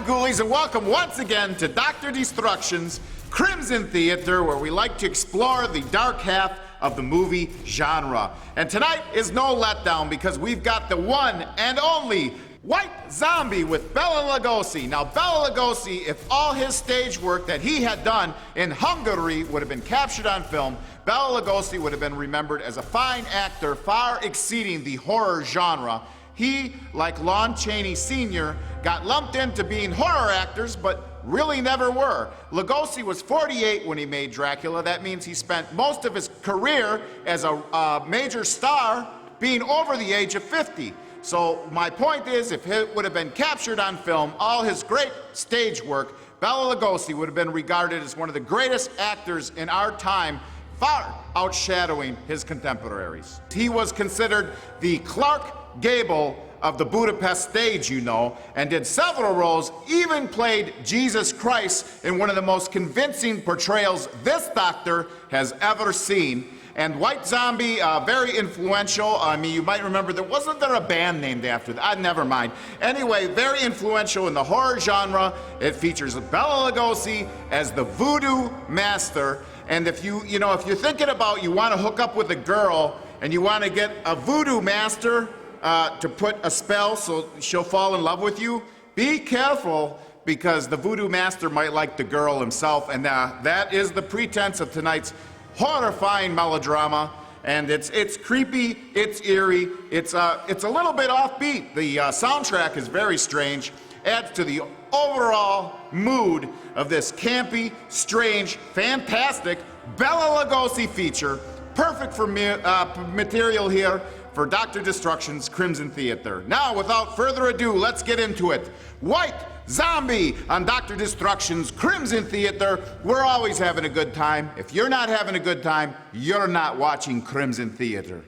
ghoulies, and welcome once again to Dr. Destruction's Crimson Theater, where we like to explore the dark half of the movie genre. And tonight is no letdown because we've got the one and only White Zombie with Bela Lugosi. Now, Bela Lugosi, if all his stage work that he had done in Hungary would have been captured on film, Bela Lugosi would have been remembered as a fine actor far exceeding the horror genre. He, like Lon Chaney Sr., got lumped into being horror actors, but really never were. Lugosi was 48 when he made Dracula. That means he spent most of his career as a major star being over the age of 50. So my point is, if it would have been captured on film, all his great stage work, Bela Lugosi would have been regarded as one of the greatest actors in our time, far outshadowing his contemporaries. He was considered the Clark Gable of the Budapest stage, you know, and did several roles, even played Jesus Christ in one of the most convincing portrayals this doctor has ever seen. And White Zombie, very influential. I mean, you might remember, wasn't there a band named after that? Never mind. Anyway, very influential in the horror genre. It features Bela Lugosi as the Voodoo master. And if you're thinking about, you want to hook up with a girl and you want to get a Voodoo master to put a spell so she'll fall in love with you, be careful, because the Voodoo master might like the girl himself, and that is the pretense of tonight's horrifying melodrama. And it's creepy, it's eerie, it's a little bit offbeat. The soundtrack is very strange, adds to the overall mood of this campy, strange, fantastic Bela Lugosi feature. Perfect for material here for Dr. Destruction's Crimson Theater. Now, without further ado, let's get into it. White Zombie on Dr. Destruction's Crimson Theater. We're always having a good time. If you're not having a good time, you're not watching Crimson Theater.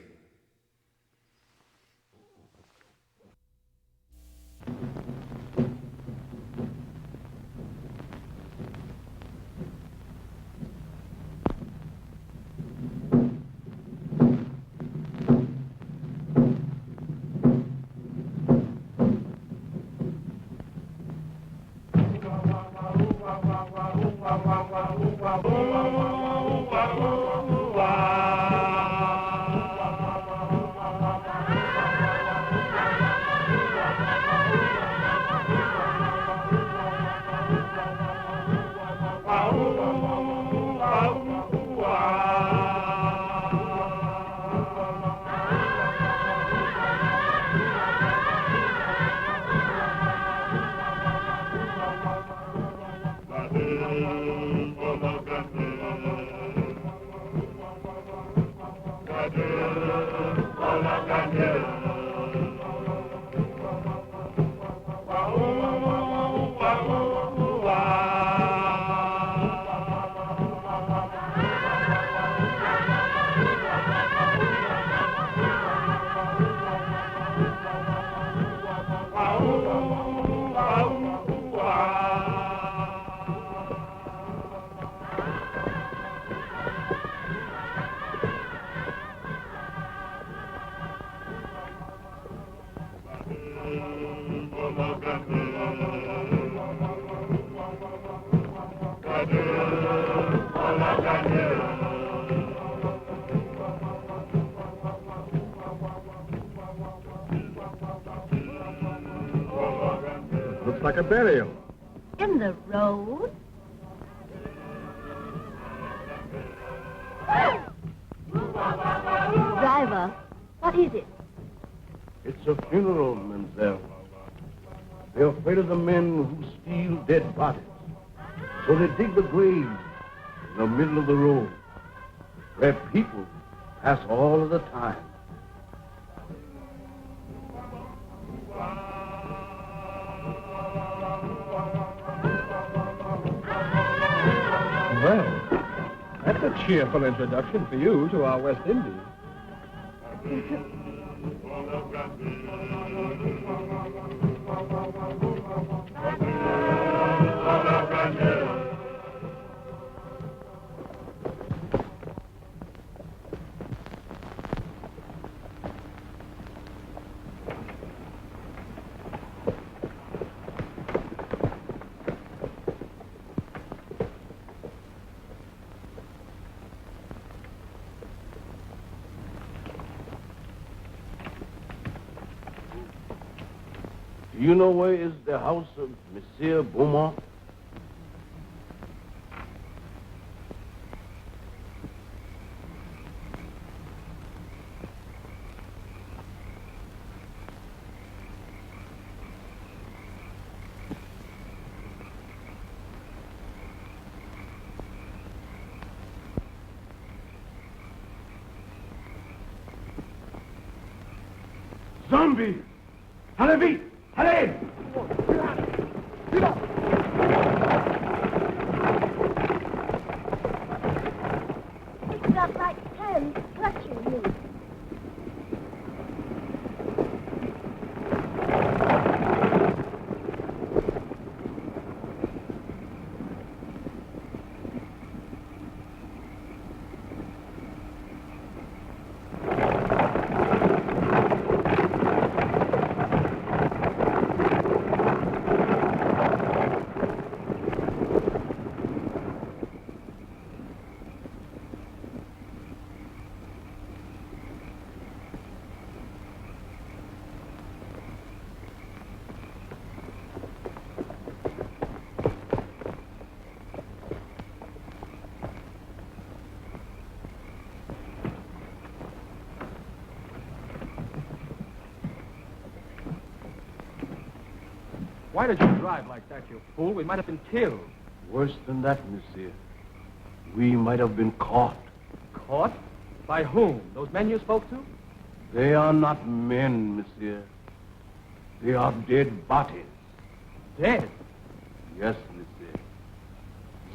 Looks like a burial. In the road? Driver, what is it? It's a funeral, mademoiselle. They're afraid of the men who steal dead bodies. So they dig the graves in the middle of the road, where people pass all of the time. Well, that's a cheerful introduction for you to our West Indies. Do you know where is the house of Monsieur Beaumont? Zombie! Allez vite! Allez! It's got like hands clutching you. Why did you drive like that, you fool? We might have been killed. Worse than that, monsieur. We might have been caught. Caught? By whom? Those men you spoke to? They are not men, monsieur. They are dead bodies. Dead? Yes, monsieur.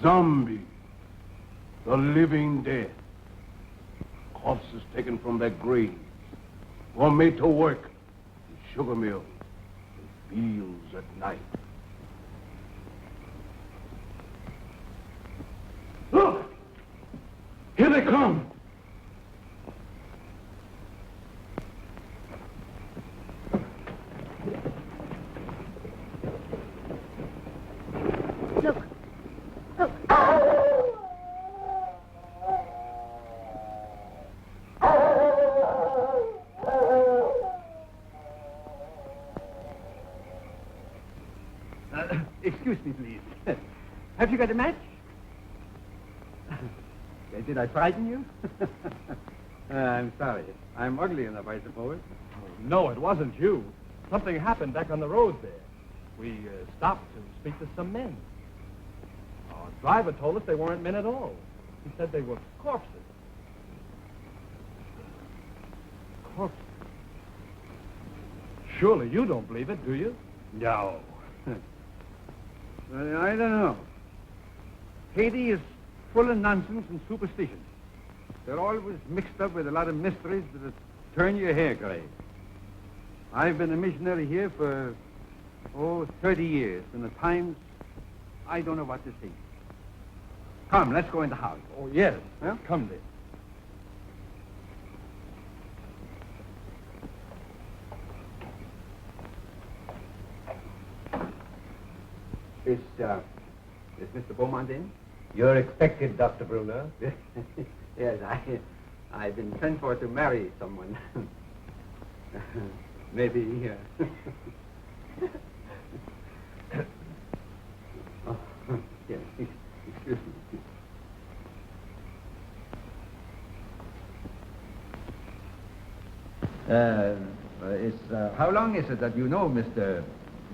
Zombies. The living dead. Corpses taken from their graves. Or made to work in sugar mills and fields at night. Look! Here they come! Look. Look. Excuse me, please. Have you got a match? Did I frighten you? I'm sorry. I'm ugly enough, I suppose. No, it wasn't you. Something happened back on the road there. We stopped to speak to some men. Our driver told us they weren't men at all. He said they were corpses. Corpses? Surely you don't believe it, do you? No. Well, I don't know. Haiti is full of nonsense and superstition. They're always mixed up with a lot of mysteries that turn your hair gray. I've been a missionary here for, 30 years, and at times I don't know what to think. Come, let's go in the house. Oh, yes. Huh? Come, dear. Is Mr. Beaumont in? You're expected, Dr. Bruno. Yes, I've been sent for to marry someone. Maybe, oh, yes, excuse me. How long is it that you know Mr.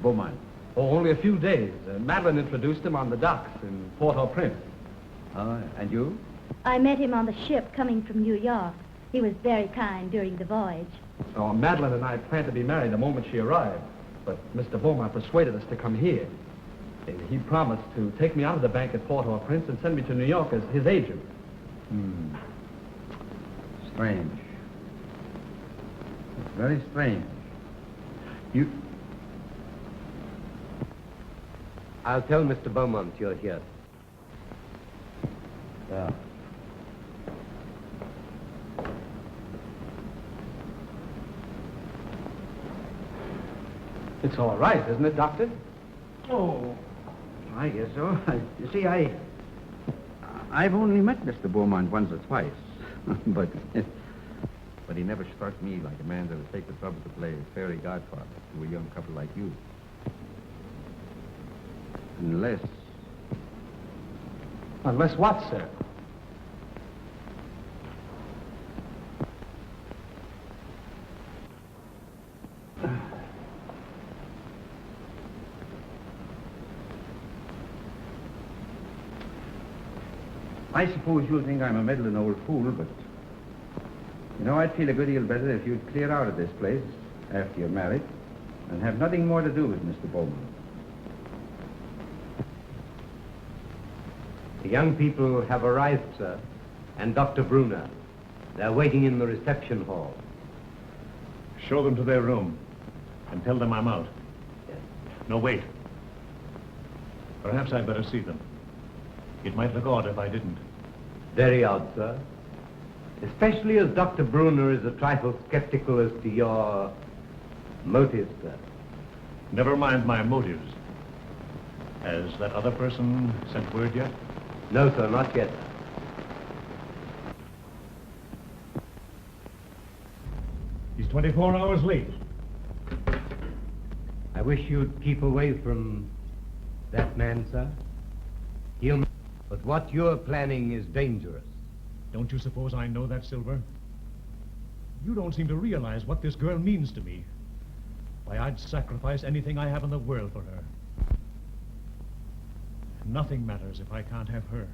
Beaumont? Oh, only a few days. Madeline introduced him on the docks in Port-au-Prince. And you? I met him on the ship coming from New York. He was very kind during the voyage. Oh, Madeline and I planned to be married the moment she arrived. But Mr. Beaumont persuaded us to come here. And he promised to take me out of the bank at Port-au-Prince and send me to New York as his agent. Strange. Very strange. I'll tell Mr. Beaumont you're here. Yeah. It's all right, isn't it, Doctor? Oh, I guess so. You see, I've only met Mr. Beaumont once or twice, but he never struck me like a man that would take the trouble to play fairy godfather to a young couple like you. Unless... Unless what, sir? I suppose you'll think I'm a meddling old fool, but... You know, I'd feel a good deal better if you'd clear out of this place after you're married and have nothing more to do with Mr. Bowman. The young people have arrived, sir, and Dr. Brunner. They're waiting in the reception hall. Show them to their room and tell them I'm out. Yes. No, wait. Perhaps I'd better see them. It might look odd if I didn't. Very odd, sir. Especially as Dr. Brunner is a trifle skeptical as to your motives, sir. Never mind my motives. Has that other person sent word yet? No, sir, not yet. He's 24 hours late. I wish you'd keep away from that man, sir. He'll... But what you're planning is dangerous. Don't you suppose I know that, Silver? You don't seem to realize what this girl means to me. Why, I'd sacrifice anything I have in the world for her. Nothing matters if I can't have her.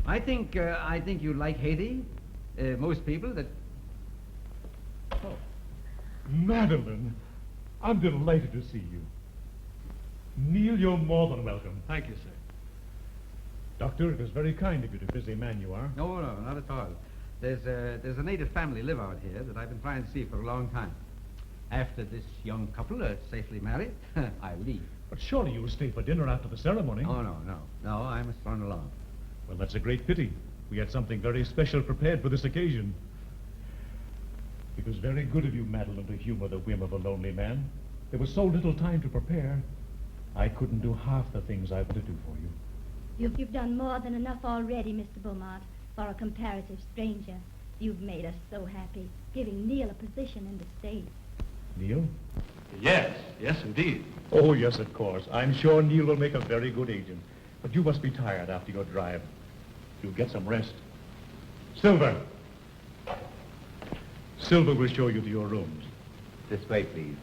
I think you like Haiti. Most people that... Oh, Madeline, I'm delighted to see you. Neil, you're more than welcome. Thank you, sir. Doctor, it is very kind of you, the busy man you are. No, not at all. There's a native family live out here that I've been trying to see for a long time. After this young couple are safely married, I'll leave. But surely you'll stay for dinner after the ceremony. Oh, no, I must run along. Well, that's a great pity. We had something very special prepared for this occasion. It was very good of you, Madeline, to humor the whim of a lonely man. There was so little time to prepare. I couldn't do half the things I wanted to do for you. You've done more than enough already, Mr. Beaumont, for a comparative stranger. You've made us so happy, giving Neil a position in the state. Neil? Yes, indeed. Oh, yes, of course. I'm sure Neil will make a very good agent. But you must be tired after your drive. You'll get some rest. Silver! Silver will show you to your rooms. This way, please.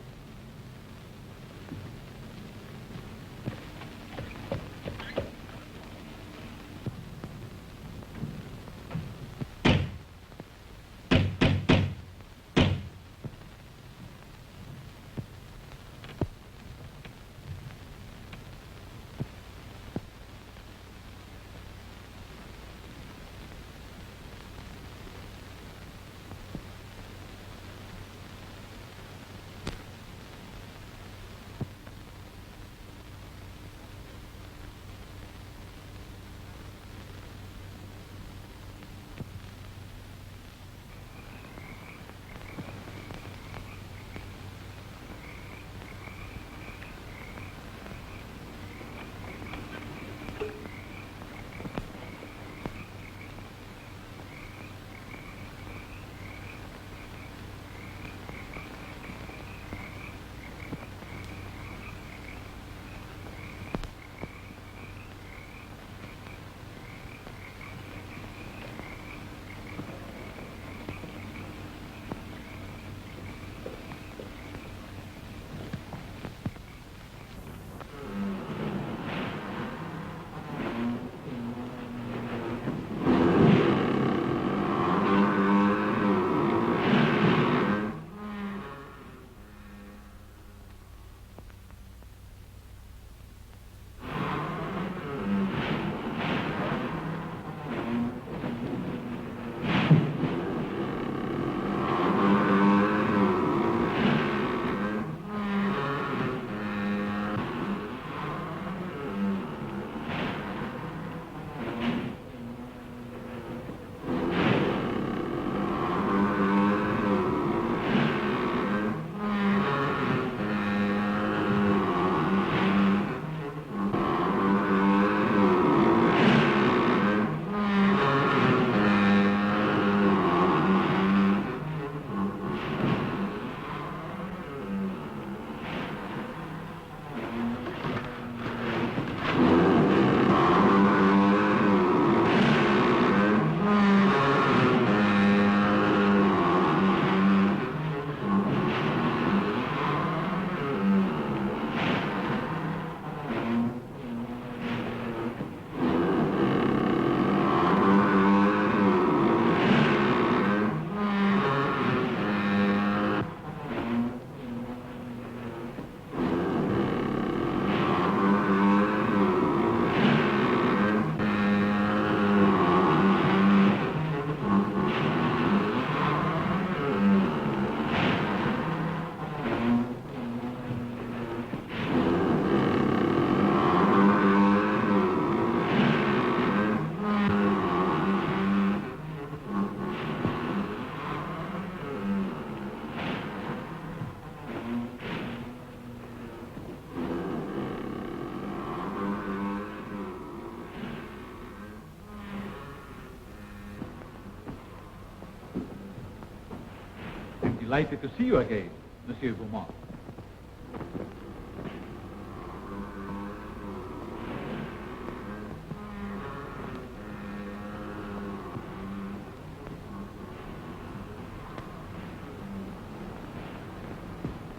Delighted to see you again, Monsieur Beaumont.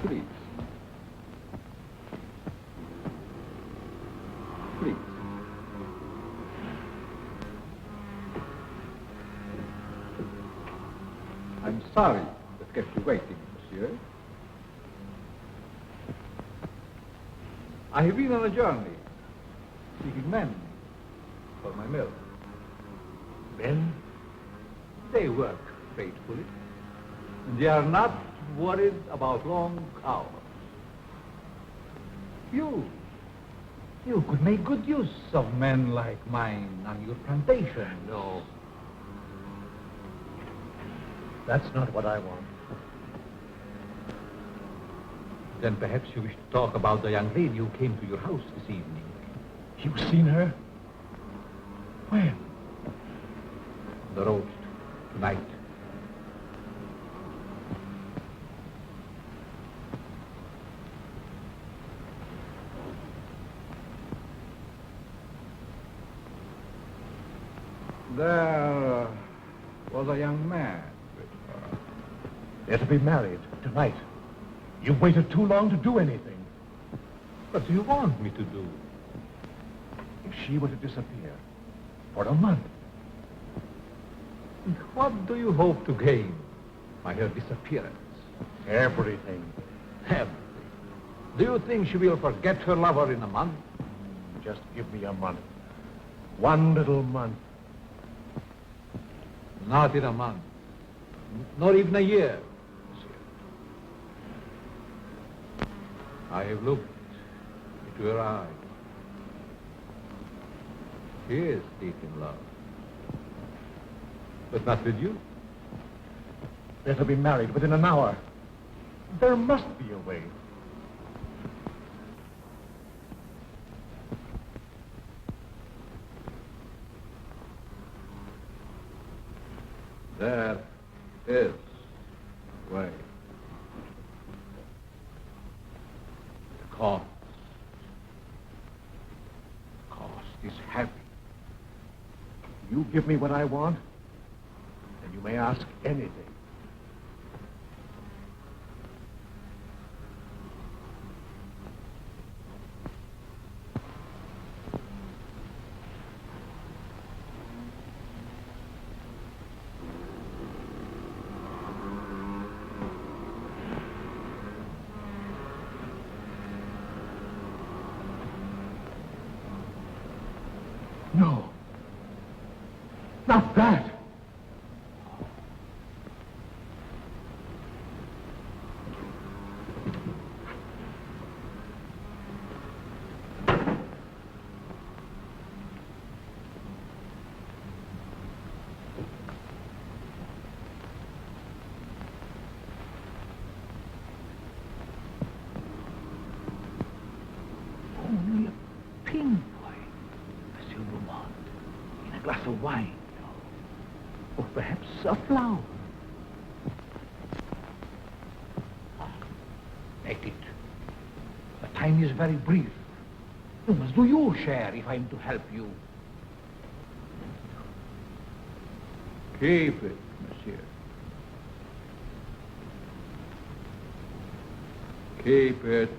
Please. Please. I'm sorry that kept you waiting, monsieur. I have been on a journey, seeking men for my mill. Men? They work faithfully, and they are not worried about long hours. You could make good use of men like mine on your plantation. No. That's not what I want. Then perhaps you wish to talk about the young lady who came to your house this evening. You've seen her? When? On the road tonight. There was a young man with her. They're to be married tonight. You've waited too long to do anything. What do you want me to do? If she were to disappear for a month, And what do you hope to gain by her disappearance? everything. Everything. Do you think she will forget her lover in a month? Just give me a month. One little month. Not in a month. Not even a year, monsieur. I have looked into her eyes. She is deep in love. But not with you. They're to be married within an hour. There must be a way. There is a way. The cost is heavy. You give me what I want, and you may ask anything. No. Not that. Only a pinpoint, Monsieur Beaumont, in a glass of wine, or perhaps a flower. Take it. The time is very brief. You must do your share if I am to help you. Keep it, monsieur. Keep it.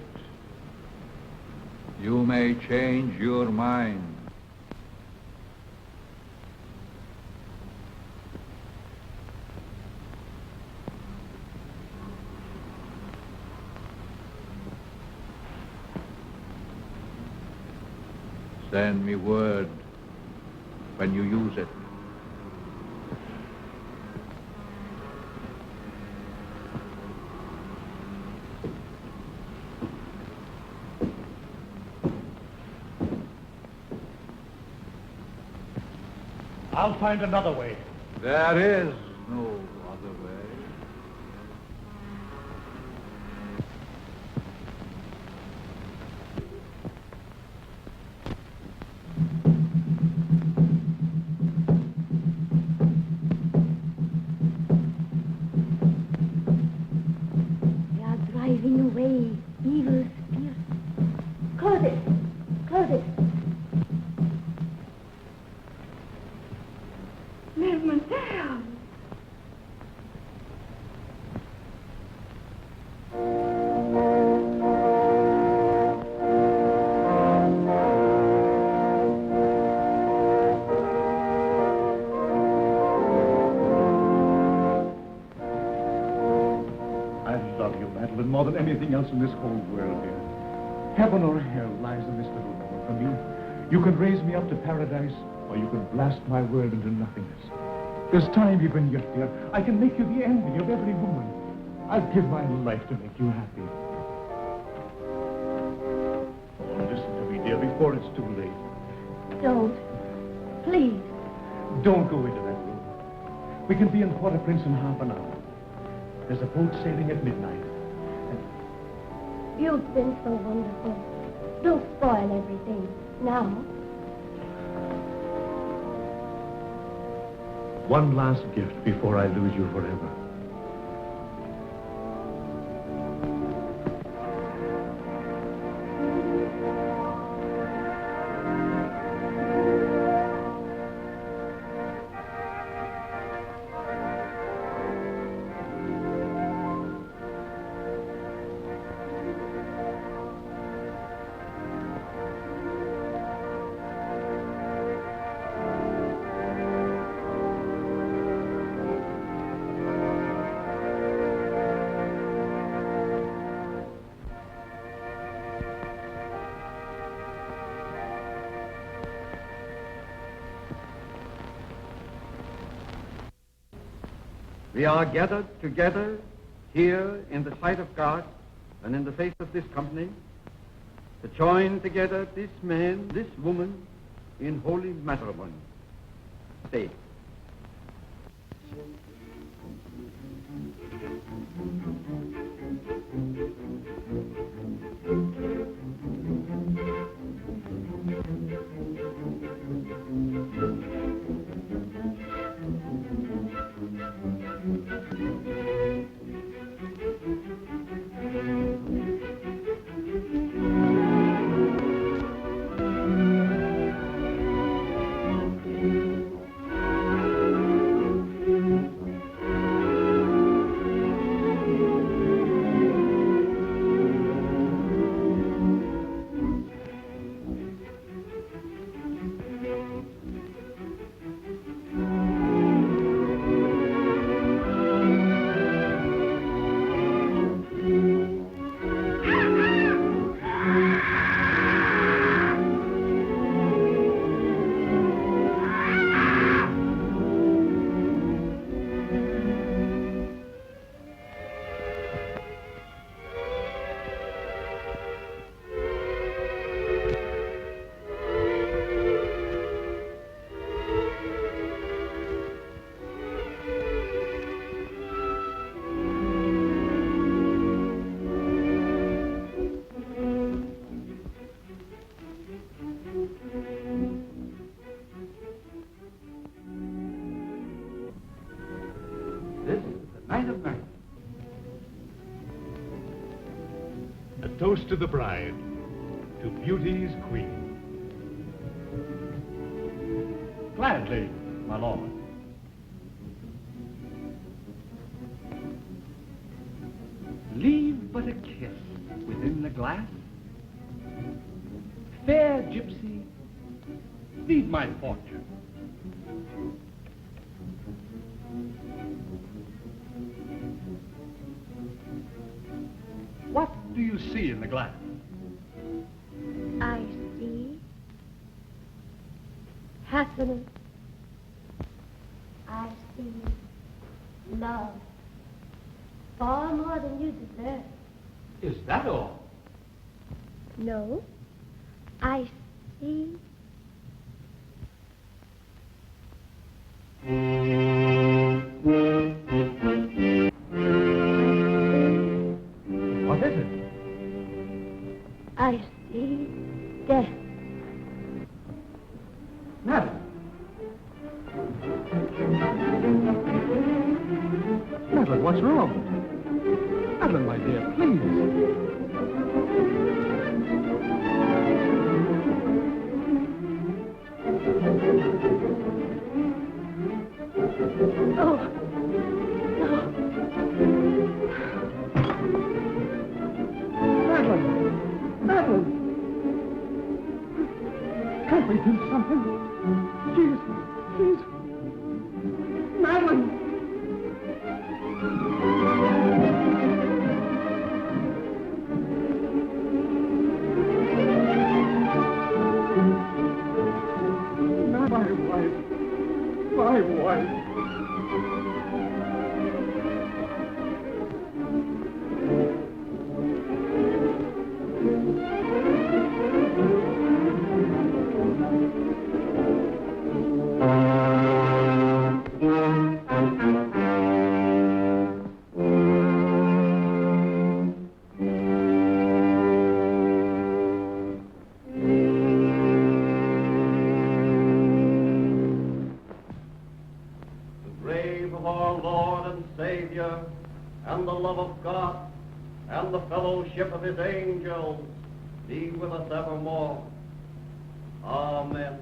You may change your mind. Send me word when you use it. I'll find another way. There is no other way. anything else in this whole world, dear. Heaven or hell lies in this little moment for me. You can raise me up to paradise, or you can blast my world into nothingness. There's time even yet, dear. I can make you the envy of every woman. I'll give my life to make you happy. Oh, listen to me, dear, before it's too late. Don't. Please. Don't go into that room. We can be in Port-au-Prince in half an hour. There's a boat sailing at midnight. You've been so wonderful. Don't spoil everything. Now. One last gift before I lose you forever. We are gathered together here in the sight of God and in the face of this company to join together this man, this woman in holy matrimony. Stay. This is the night of nights. A toast to the bride, to beauty's queen. Gladly, my lord. Leave but a kiss within the glass. Fair gypsy, lead my fortune. What do you see in the glass? I see happiness. I see love. Far more than you deserve. Is that all? No. I see What is it? I see death. Madeline. Madeline, what's wrong? Madeline, my dear, please. Oh, no. Madeline! Madeline! Can't we do something? Please! Madeline! my wife. Grave of our Lord and Savior, and the love of God, and the fellowship of his angels be with us evermore. Amen.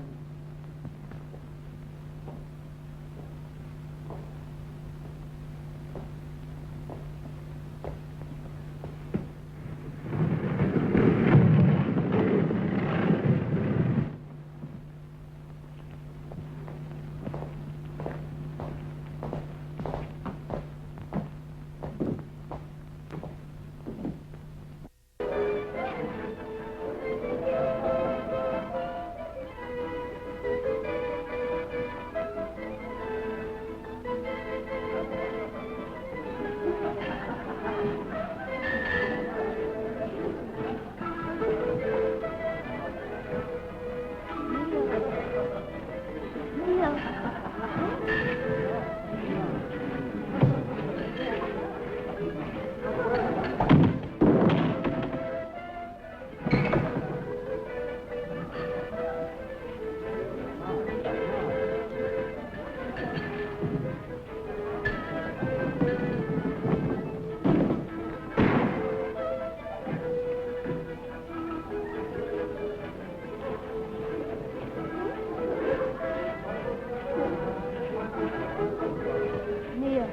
Neil.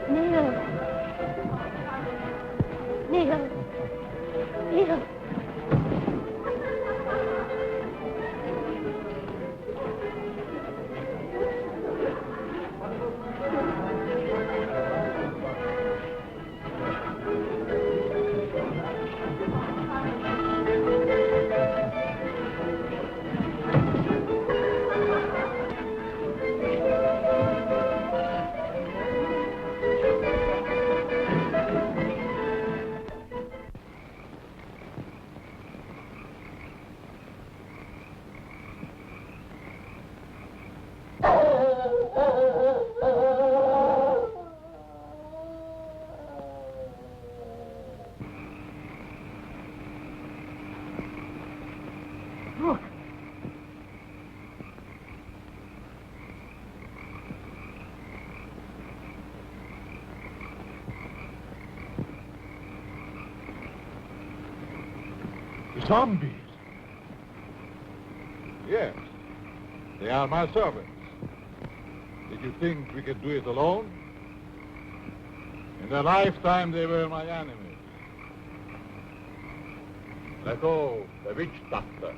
Neil. Neil. Neil. Look. Zombies. Yes, they are my servants. Did you think we could do it alone? In their lifetime, they were my enemies. Leto, the witch doctor,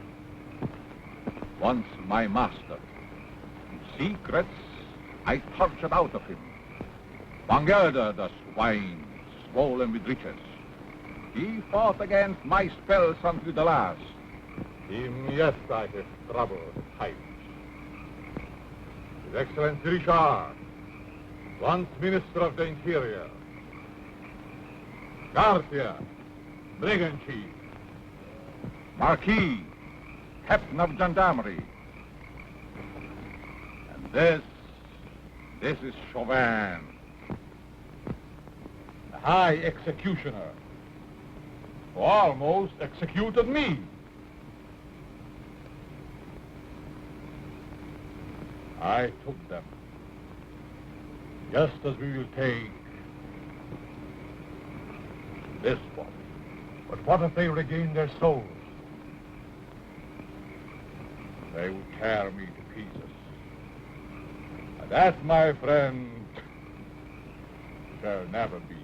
once my master. Secrets I tortured out of him. Bangerda, the swine, swollen with riches. He fought against my spells until the last. Him, yes, I have troubled at times. His Excellency Richard, once Minister of the Interior. Garcia, Brigand Chief. Marquis, Captain of Gendarmerie. And this is Chauvin, the High Executioner, who almost executed me. I took them, just as we will take this one. But what if they regain their souls? They would tear me to pieces. And that, my friend, shall never be.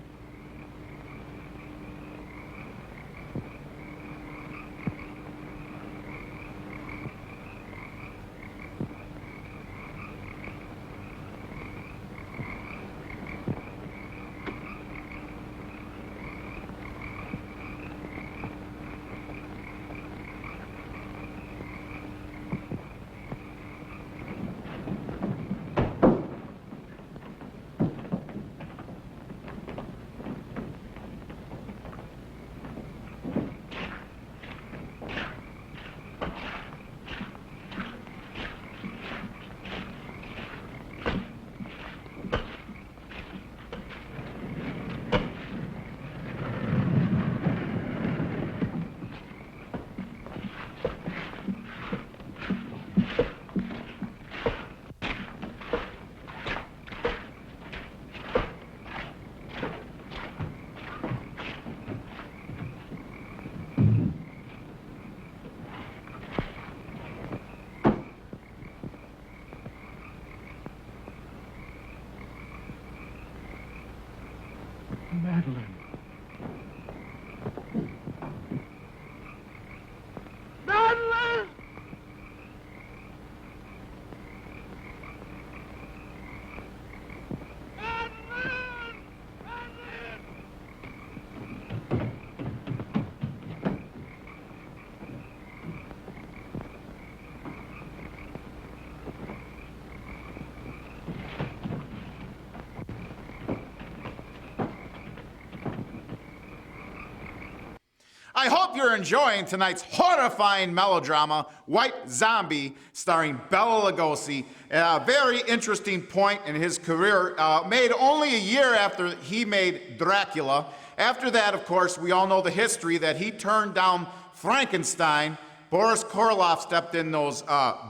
I hope you're enjoying tonight's horrifying melodrama, White Zombie, starring Bela Lugosi. A very interesting point in his career, made only a year after he made Dracula. After that, of course, we all know the history that he turned down Frankenstein. Boris Karloff stepped in those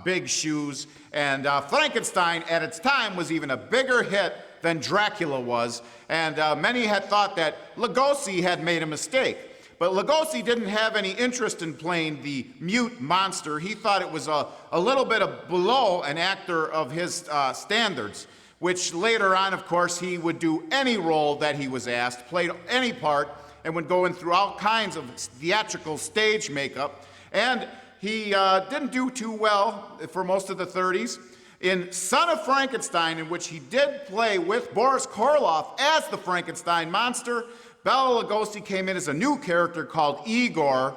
big shoes, and Frankenstein at its time was even a bigger hit than Dracula was, and many had thought that Lugosi had made a mistake. But Lugosi didn't have any interest in playing the mute monster. He thought it was a little bit below an actor of his standards, which later on, of course, he would do any role that he was asked, played any part, and would go in through all kinds of theatrical stage makeup. And he didn't do too well for most of the 30s. In Son of Frankenstein, in which he did play with Boris Karloff as the Frankenstein monster, Bela Lugosi came in as a new character called Igor.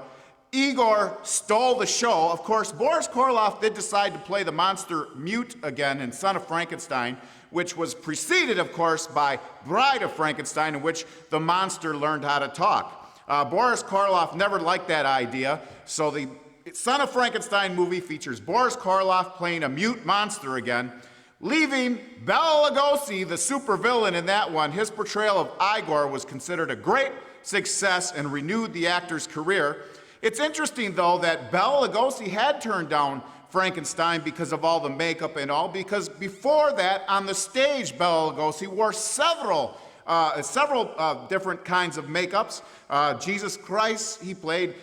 Igor stole the show. Of course, Boris Karloff did decide to play the monster mute again in Son of Frankenstein, which was preceded, of course, by Bride of Frankenstein, in which the monster learned how to talk. Boris Karloff never liked that idea, so the Son of Frankenstein movie features Boris Karloff playing a mute monster again, leaving Bela Lugosi, the supervillain in that one. His portrayal of Igor was considered a great success and renewed the actor's career. It's interesting, though, that Bela Lugosi had turned down Frankenstein because of all the makeup and all, because before that, on the stage, Bela Lugosi wore several different kinds of makeups. Jesus Christ, he played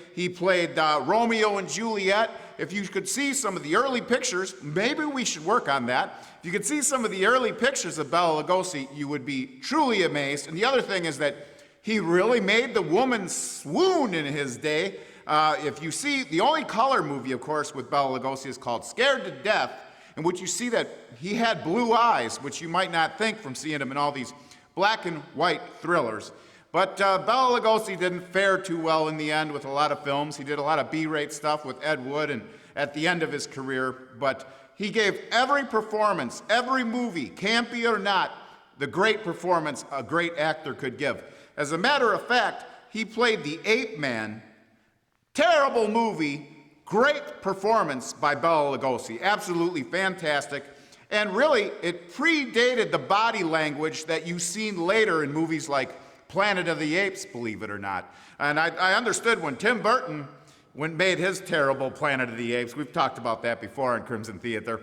Romeo and Juliet. If you could see some of the early pictures, maybe we should work on that. If you could see some of the early pictures of Bela Lugosi, you would be truly amazed. And the other thing is that he really made the woman swoon in his day. If you see, the only color movie, of course, with Bela Lugosi is called Scared to Death, in which you see that he had blue eyes, which you might not think from seeing him in all these black and white thrillers. But Bela Lugosi didn't fare too well in the end with a lot of films. He did a lot of B-rate stuff with Ed Wood and at the end of his career, but he gave every performance, every movie, campy or not, the great performance a great actor could give. As a matter of fact, he played the Ape Man. Terrible movie, great performance by Bela Lugosi, absolutely fantastic. And really, it predated the body language that you've seen later in movies like Planet of the Apes, believe it or not. And I understood when Tim Burton made his terrible Planet of the Apes, we've talked about that before in Crimson Theater,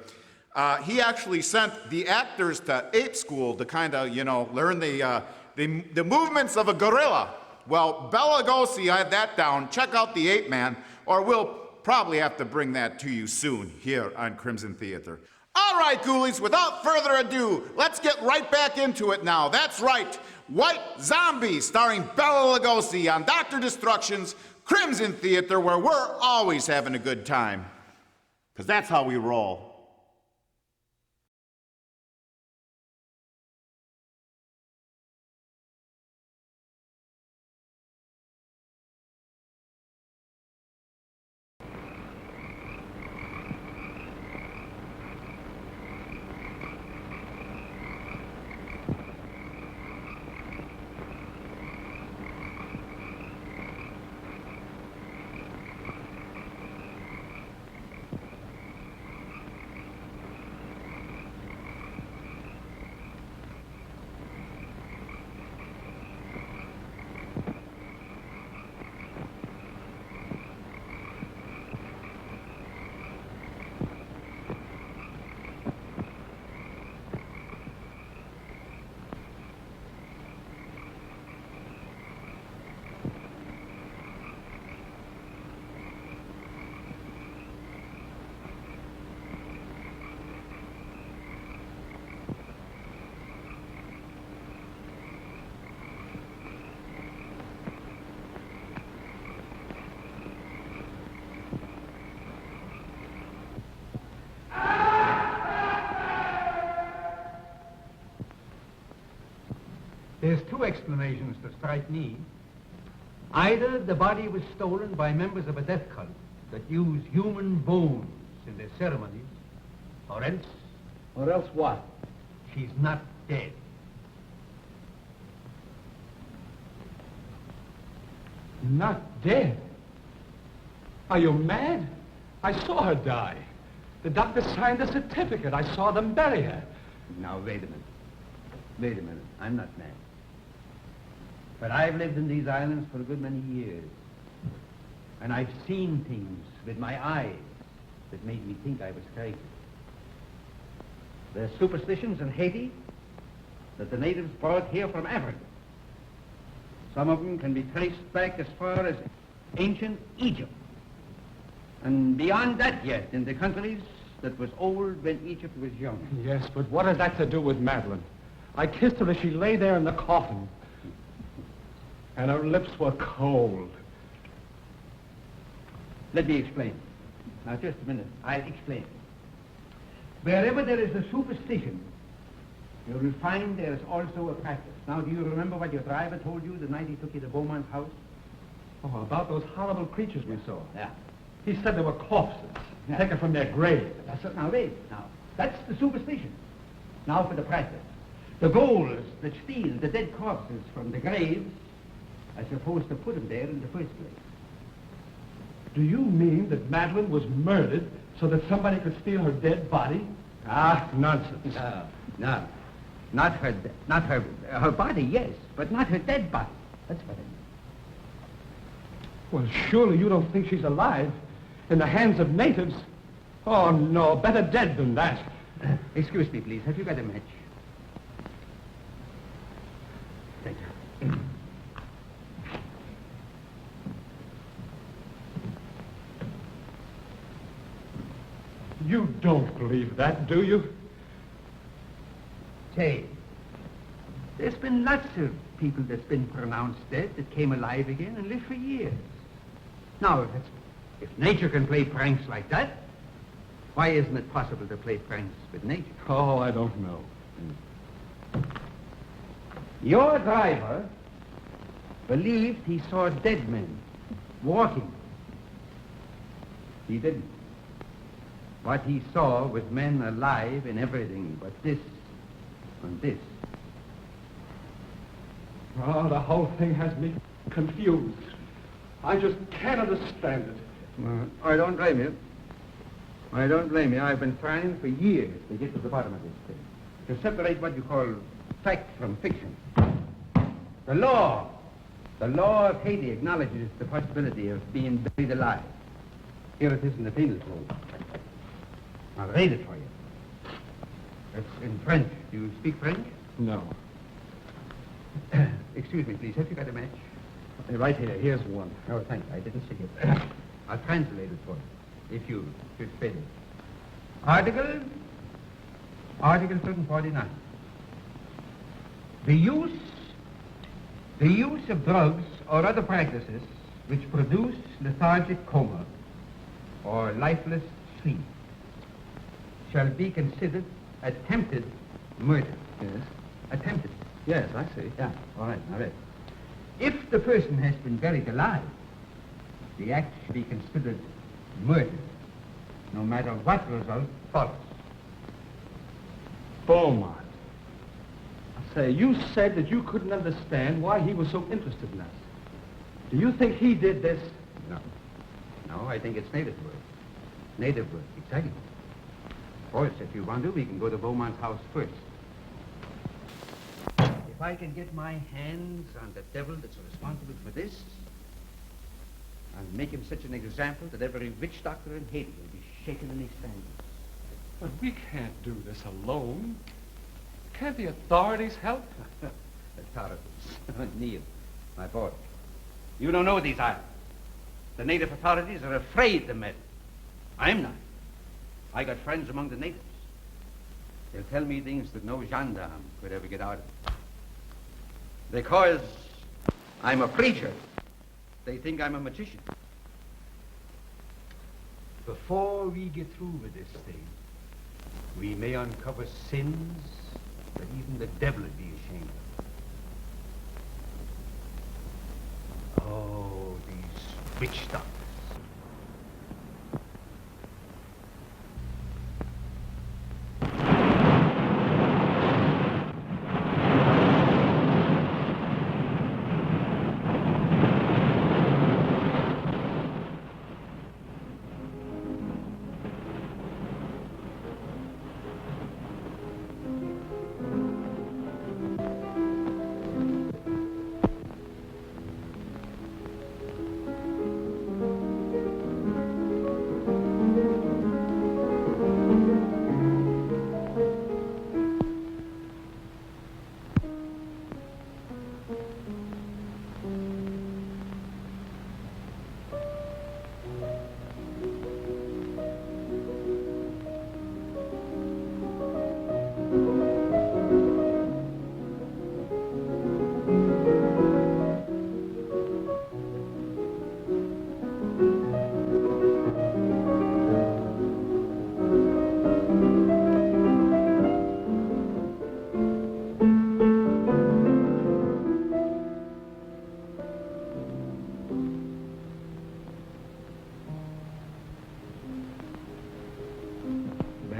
he actually sent the actors to ape school to kind of, learn the movements of a gorilla. Well, Bela Lugosi had that down. Check out the Ape Man, or we'll probably have to bring that to you soon here on Crimson Theater. All right, ghoulies, without further ado, let's get right back into it now. That's right, White Zombie, starring Bela Lugosi on Dr. Destruction's Crimson Theater, where we're always having a good time. Because that's how we roll. There's two explanations that strike me. Either the body was stolen by members of a death cult that use human bones in their ceremonies, or else... Or else what? She's not dead. Not dead? Are you mad? I saw her die. The doctor signed a certificate. I saw them bury her. Now, wait a minute. Wait a minute. I'm not mad. But I've lived in these islands for a good many years. And I've seen things with my eyes that made me think I was crazy. There's superstitions in Haiti that the natives brought here from Africa. Some of them can be traced back as far as ancient Egypt. And beyond that yet, in the countries that was old when Egypt was young. Yes, but what has that to do with Madeline? I kissed her as she lay there in the coffin. And her lips were cold. Let me explain. Now, just a minute. I'll explain. Wherever there is a superstition, you will find there is also a practice. Now, do you remember what your driver told you the night he took you to Beaumont's house? Oh, about those horrible creatures we saw. Yeah. He said they were corpses, taken from their graves. That's it. Now, wait. Now, that's the superstition. Now for the practice. The ghouls that steal the dead corpses from the graves are supposed to put them there in the first place. Do you mean that Madeline was murdered so that somebody could steal her dead body? Ah, nonsense. No. Not her body, yes, but not her dead body. That's what I mean. Well, surely you don't think she's alive in the hands of natives? Oh, no, better dead than that. Excuse me, please. Have you got a match? Thank you. You don't believe that, do you? Say, there's been lots of people that's been pronounced dead that came alive again and lived for years. Now, if nature can play pranks like that, why isn't it possible to play pranks with nature? Oh, I don't know. Your driver believed he saw dead men walking. He didn't. What he saw was men alive in everything but this and this. Oh, the whole thing has me confused. I just can't understand it. I don't blame you. I don't blame you. I've been trying for years to get to the bottom of this thing. To separate what you call fact from fiction. The law of Haiti acknowledges the possibility of being buried alive. Here it is in the penal code. I'll read it for you. It's in French. Do you speak French? No. Excuse me, please. Have you got a match? Right here. Here's one. Oh, thank you. I didn't see it. I'll translate it for you, if you should spell it. Article 749. The use of drugs or other practices which produce lethargic coma or lifeless sleep shall be considered attempted murder. Yes. Attempted. Yes, I see. Yeah, all right, all right. If the person has been buried alive, the act should be considered murder, no matter what result follows. Beaumont. I say, you said that you couldn't understand why he was so interested in us. Do you think he did this? No. No, I think it's native work. Native work, exactly. Of course, if you want to, we can go to Beaumont's house first. If I can get my hands on the devil that's responsible for this, I'll make him such an example that every witch doctor in Haiti will be shaken in his standards. But we can't do this alone. Can't the authorities help? Authorities. Neil, my boy, you don't know these islands. The native authorities are afraid to meddle. I'm not. I got friends among the natives. They'll tell me things that no gendarme could ever get out of. Because I'm a preacher, they think I'm a magician. Before we get through with this thing, we may uncover sins that even the devil would be ashamed of. Oh, these witch doctors.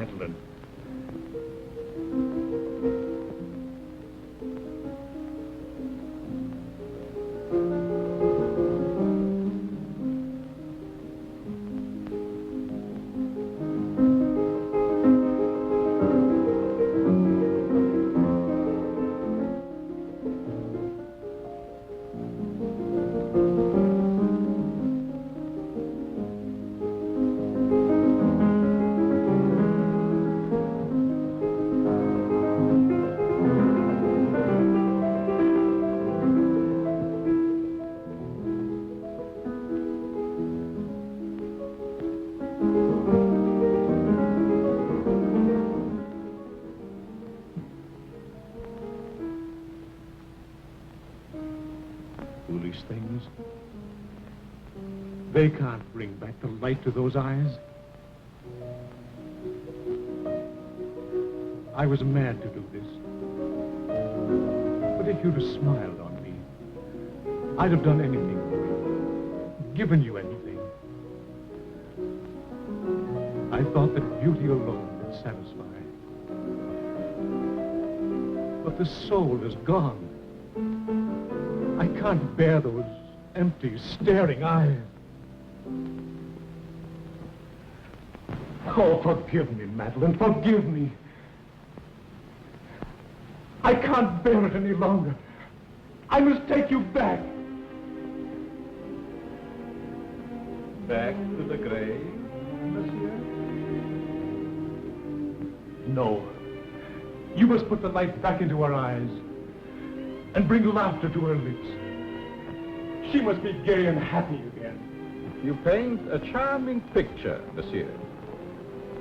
Madeline. Foolish things. They can't bring back the light to those eyes. I was mad to do this. But if you'd have smiled on me, I'd have done anything for you, given you anything. I thought that beauty alone would satisfy. But the soul is gone. I can't bear those empty, staring eyes. Oh, forgive me, Madeline, forgive me. I can't bear it any longer. I must take you back. Back to the grave, monsieur? No. You must put the light back into her eyes and bring laughter to her lips. She must be gay and happy again. You paint a charming picture, monsieur.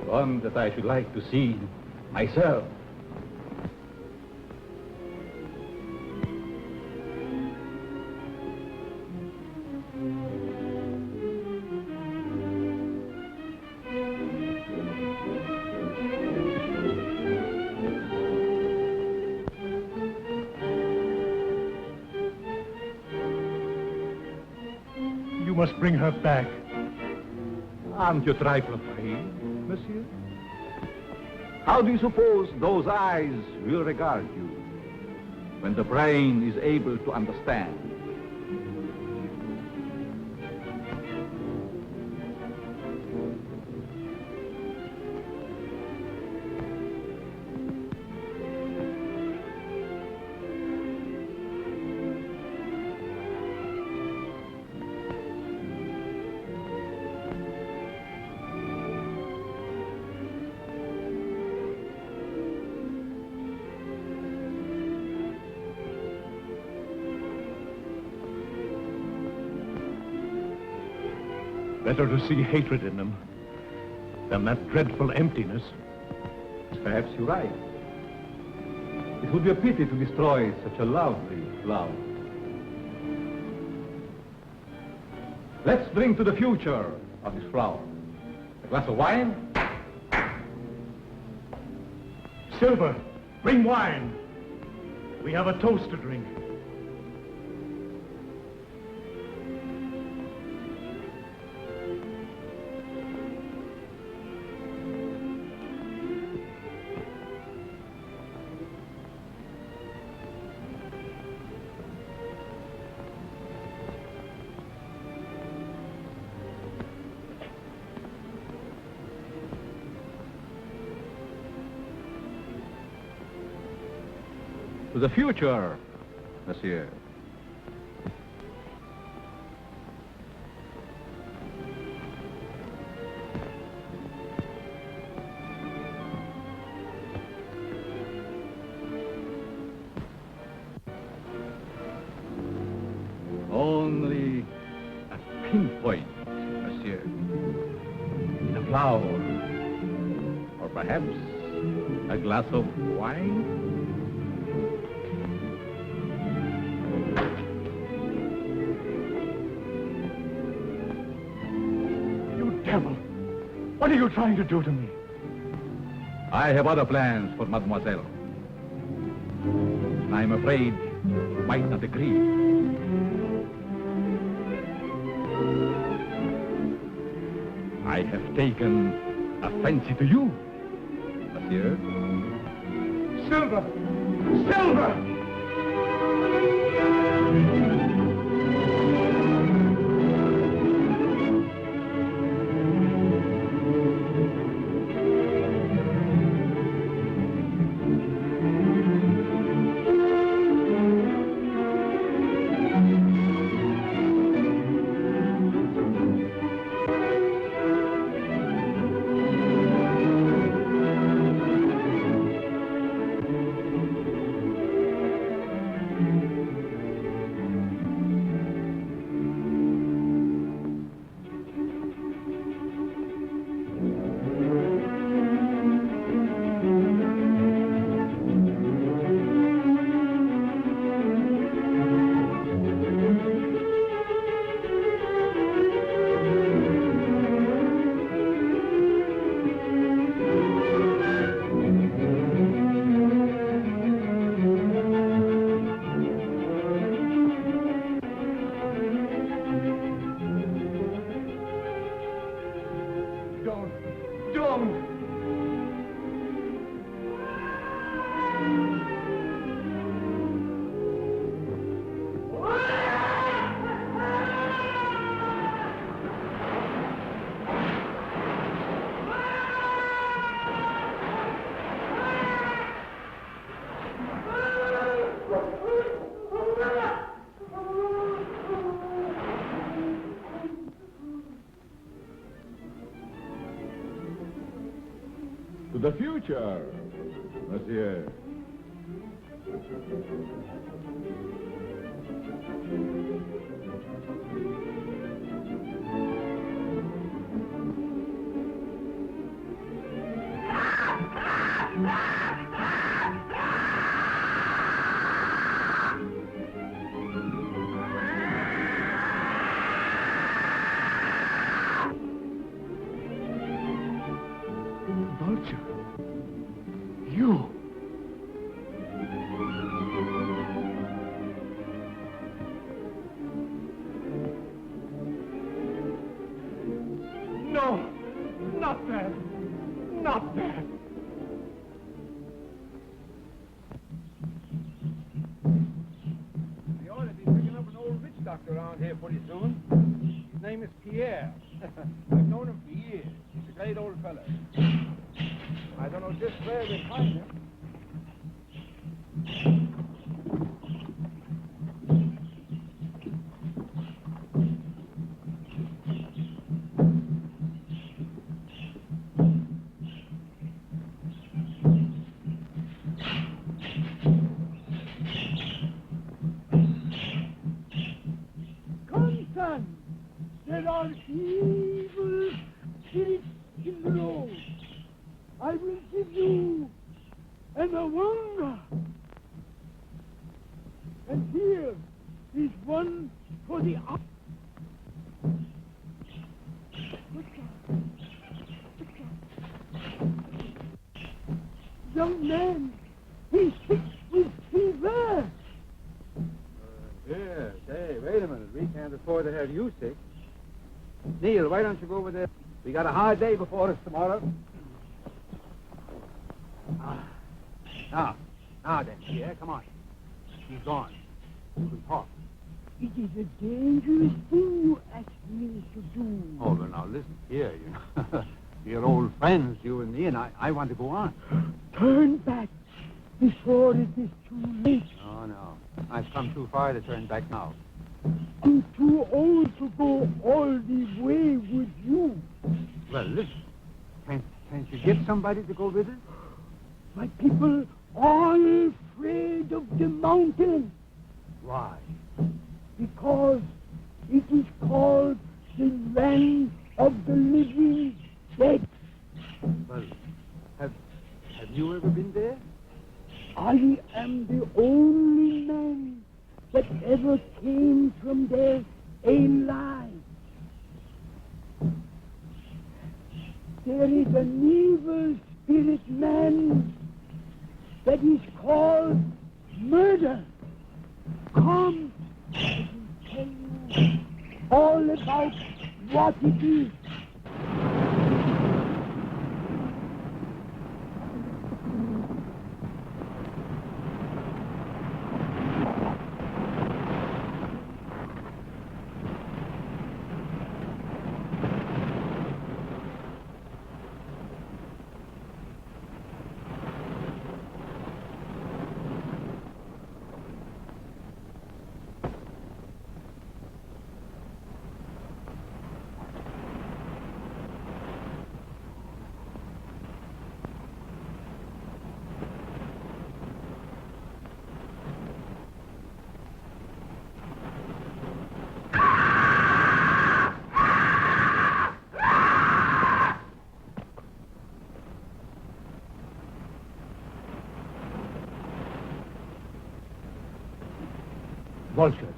One that I should like to see myself. You must bring her back. Aren't you a trifle afraid, monsieur? How do you suppose those eyes will regard you when the brain is able to understand? Better to see hatred in them than that dreadful emptiness. Perhaps you're right. It would be a pity to destroy such a lovely flower. Let's drink to the future of this flower. A glass of wine? Silver, bring wine. We have a toast to drink. To the future, monsieur. Only a pinpoint, monsieur, in a flower, or perhaps a glass of wine. What are you trying to do to me? I have other plans for mademoiselle. I'm afraid you might not agree. I have taken a fancy to you. monsieur. Silver! Silver! To the future, monsieur. Vulture. You. No, not that. Not that. We ought to be picking up an old witch doctor around here pretty soon. His name is Pierre. I've known him for years. He's a great old fellow. I don't know just where we'll find him. Come, son. There are evil spirits in the road. I will give you an awanga. And here is one for the up. Young man, he's sick with fever. Yes. Hey, wait a minute. We can't afford to have you sick. Neil, why don't you go over there? We got a hard day before us tomorrow. Now then, Pierre, come on. He's gone. You can talk. It is a dangerous thing you asked me to do. Oh, well, now listen here, you know. We're old friends, you and me, and I want to go on. Turn back before it is too late. Oh, no. I've come too far to turn back now. I'm too old to go all the way with you. Well, listen. Can't you get somebody to go with us? My people are afraid of the mountain Why? because it is called the land of the living dead. Well, have you ever been there? I am the only man that ever came from there alive. There is an evil spirit man that is called murder. Come, I will tell you all about what it is. vultures.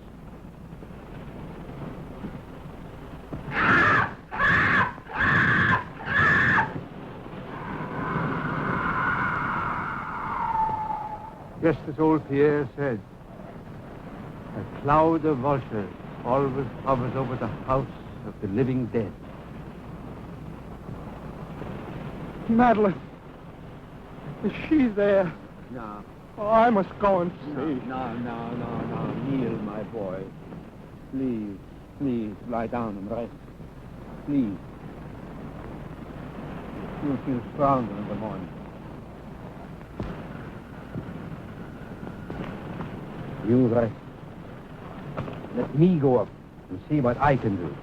Just as old Pierre said, a cloud of vultures always hovers over the house of the living dead. Madeline. Is she there? No. Oh, I must go and see. No. Kneel, my boy. Please, lie down and rest. Please. You'll feel stronger in the morning. You rest. Let me go up and see what I can do.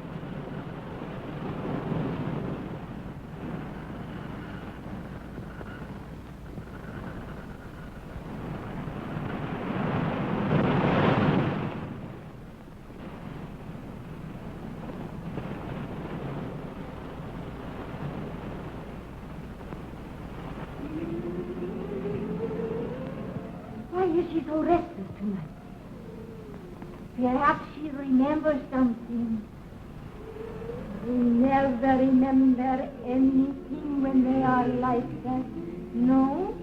Why is she so restless tonight? Perhaps she remembers something. They never remember anything when they are like that. No?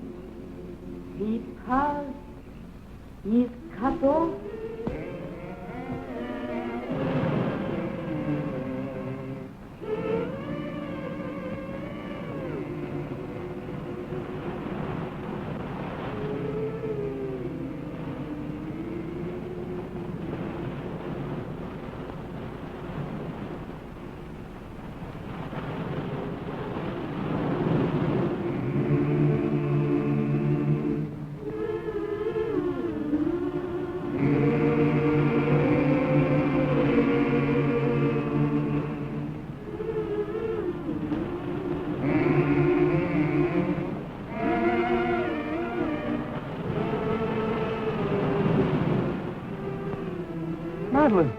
Because he's cut off. Madeline.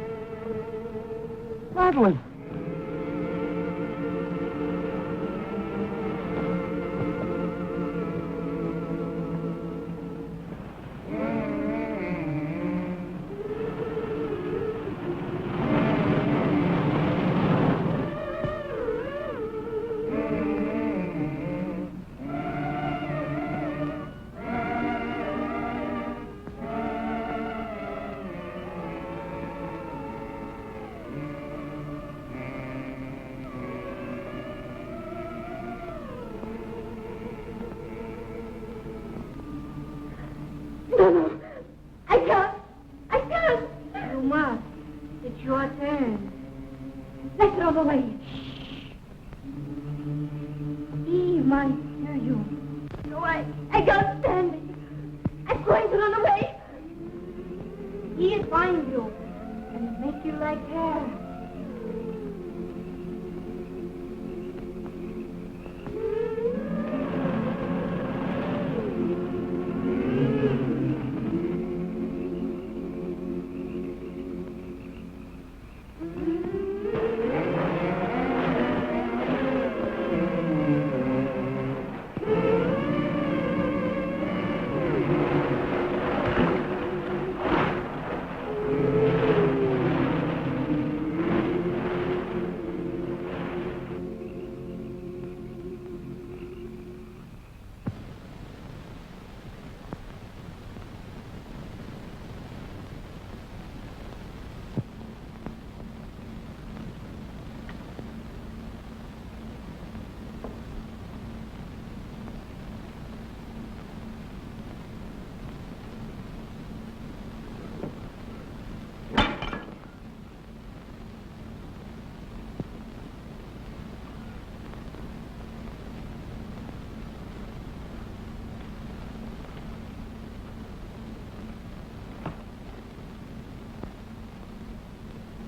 No. I can't. You must. It's your turn. Let's run away. Steve might hear you. No, I can't stand it. I'm going to run away. He'll find you and make you like her.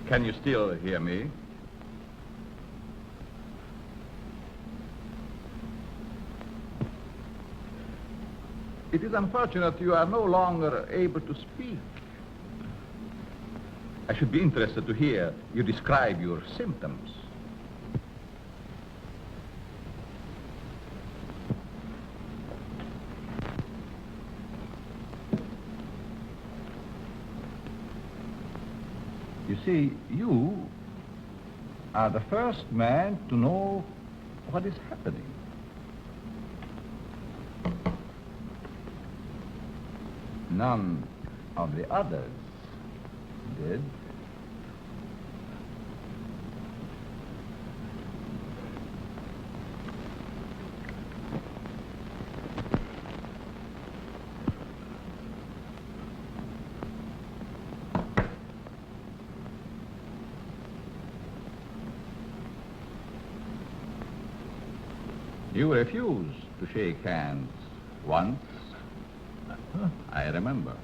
Can you still hear me? It is unfortunate you are no longer able to speak. I should be interested to hear you describe your symptoms. You see, you are the first man to know what is happening. None of the others did. You refused to shake hands once. I remember.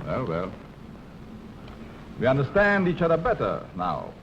Well, well. We understand each other better now.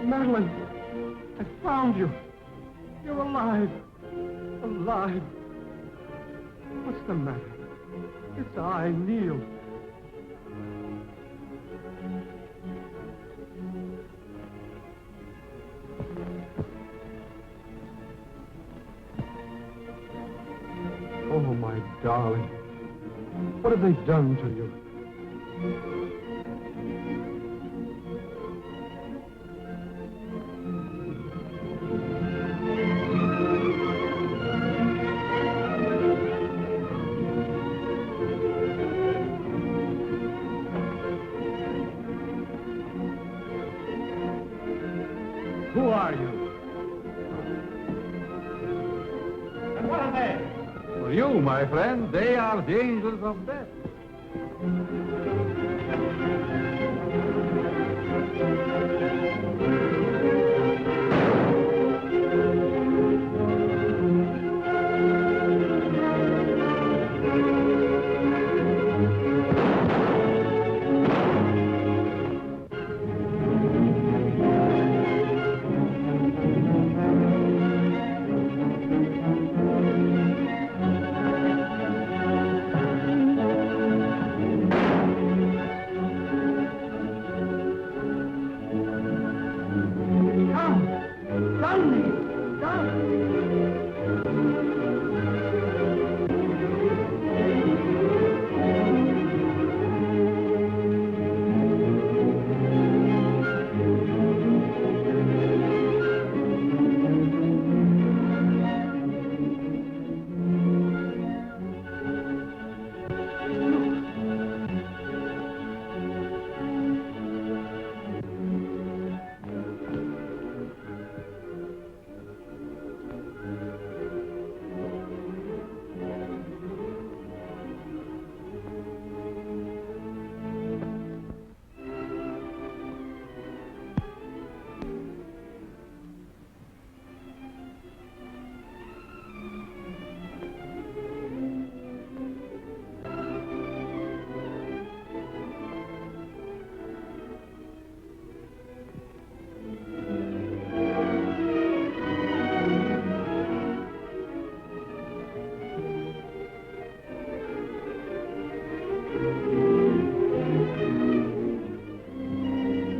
Madeline, I found you. You're alive. Alive. What's the matter? It's I, Neil. Oh, my darling. What have they done to you? Who are you? And what are they? For you, my friend, they are the angels of death.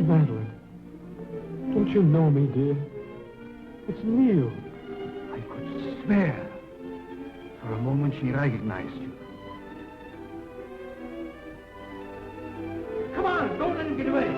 Madeline, don't you know me, dear? It's Neil. I could swear. For a moment she recognized you. Come on, don't let him get away.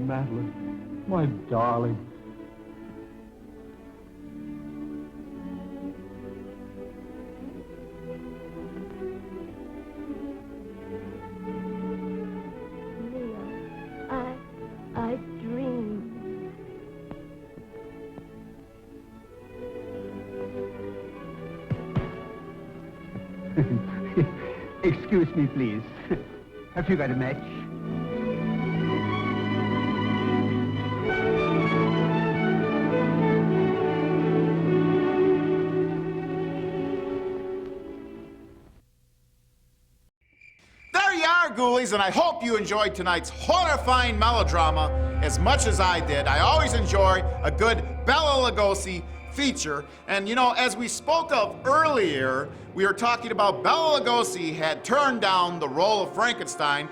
Madeline, my darling. Neil, I dreamed. Excuse me, please. Have you got a match? There you are, ghoulies, and I hope you enjoyed tonight's horrifying melodrama as much as I did. I always enjoy a good Bela Lugosi feature. And, you know, as we spoke of earlier, we were talking about Bela Lugosi had turned down the role of Frankenstein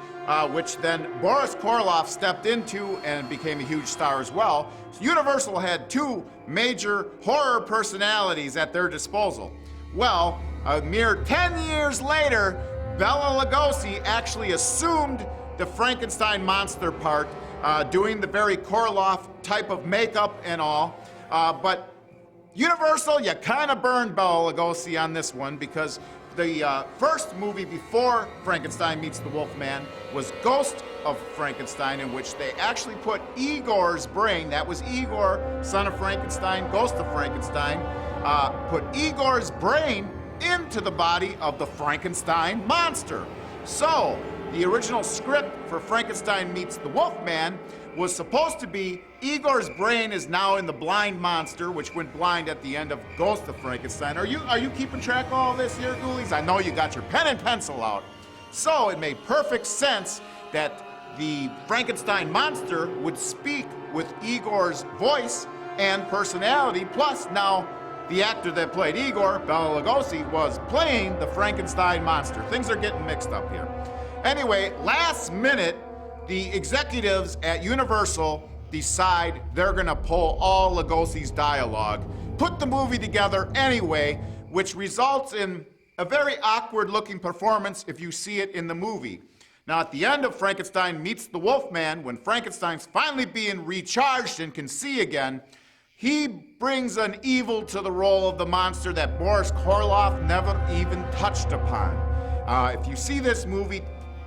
which then Boris Karloff stepped into and became a huge star as well. So Universal had two major horror personalities at their disposal. Well, a mere 10 years later, Bela Lugosi actually assumed the Frankenstein monster part, doing the very Karloff type of makeup and all. But Universal, you kind of burned Bela Lugosi on this one, because the first movie before Frankenstein meets the Wolfman was Ghost of Frankenstein, in which they actually put Igor's brain, that was Igor, son of Frankenstein, Ghost of Frankenstein, put Igor's brain into the body of the Frankenstein monster. So, the original script for Frankenstein meets the Wolfman was supposed to be Igor's brain is now in the blind monster, which went blind at the end of Ghost of Frankenstein. Are you keeping track of all this here, Ghoulies? I know you got your pen and pencil out. So it made perfect sense that the Frankenstein monster would speak with Igor's voice and personality, plus now the actor that played Igor, Bela Lugosi, was playing the Frankenstein monster. Things are getting mixed up here. Anyway, last minute, the executives at Universal decide they're gonna pull all Lugosi's dialogue, put the movie together anyway, which results in a very awkward looking performance if you see it in the movie. Now, at the end of Frankenstein meets the Wolfman, when Frankenstein's finally being recharged and can see again, he brings an evil to the role of the monster that Boris Karloff never even touched upon. If you see this movie,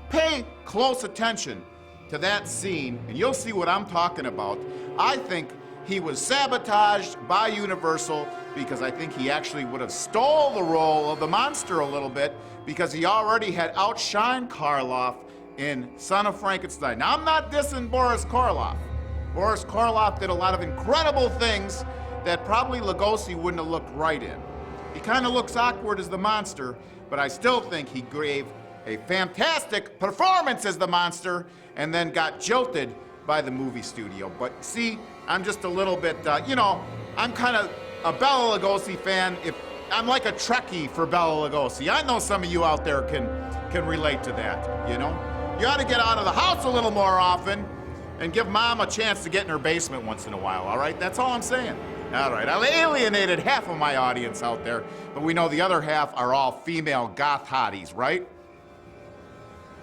pay close attention to that scene, and you'll see what I'm talking about. I think he was sabotaged by Universal because I think he actually would have stole the role of the monster a little bit, because he already had outshined Karloff in Son of Frankenstein. Now, I'm not dissing Boris Karloff. Boris Karloff did a lot of incredible things that probably Lugosi wouldn't have looked right in. He kind of looks awkward as the monster, but I still think he gave a fantastic performance as the monster and then got jilted by the movie studio. But see, I'm just a little bit, I'm kind of a Bela Lugosi fan. I'm like a Trekkie for Bela Lugosi. I know some of you out there can relate to that, You ought to get out of the house a little more often and give Mom a chance to get in her basement once in a while, all right? That's all I'm saying. All right, I alienated half of my audience out there, but we know the other half are all female goth hotties, right?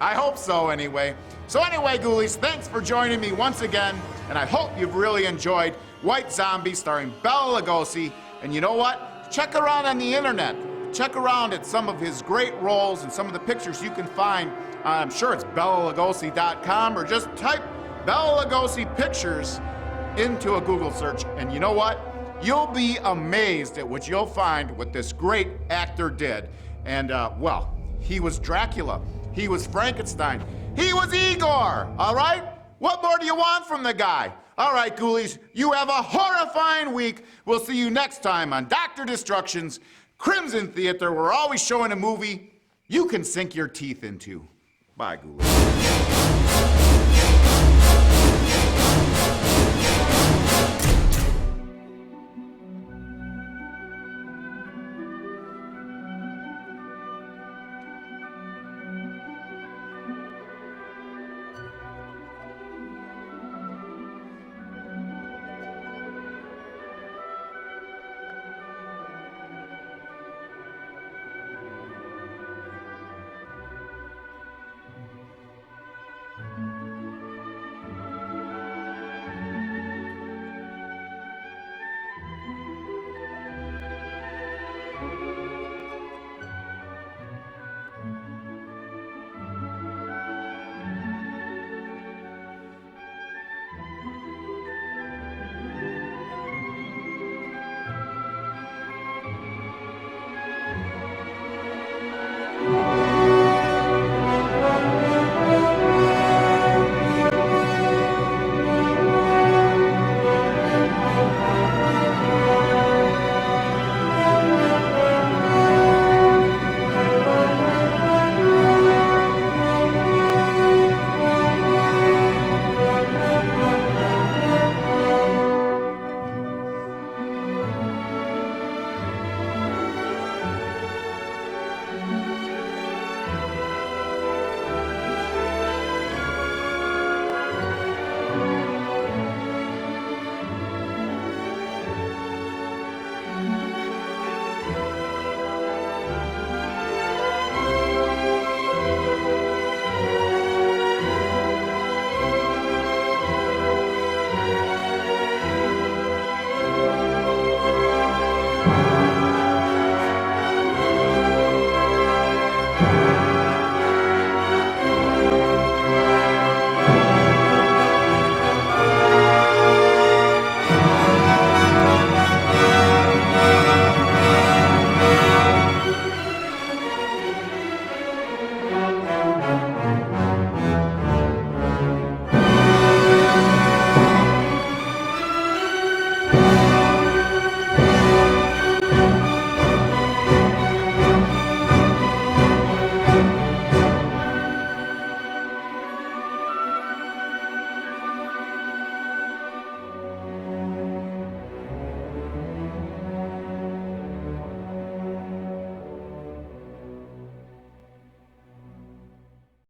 I hope so, anyway. So anyway, Ghoulies, thanks for joining me once again, and I hope you've really enjoyed White Zombie starring Bela Lugosi. And you know what? Check around on the internet. Check around at some of his great roles and some of the pictures you can find. I'm sure it's BelaLugosi.com, or just type Bela Lugosi pictures into a Google search, and you know what? You'll be amazed at what you'll find what this great actor did. And, well, he was Dracula. He was Frankenstein. He was Igor, all right? What more do you want from the guy? All right, Ghoulies, you have a horrifying week. We'll see you next time on Dr. Destruction's Crimson Theater. We're always showing a movie you can sink your teeth into. Bye, Ghoulies.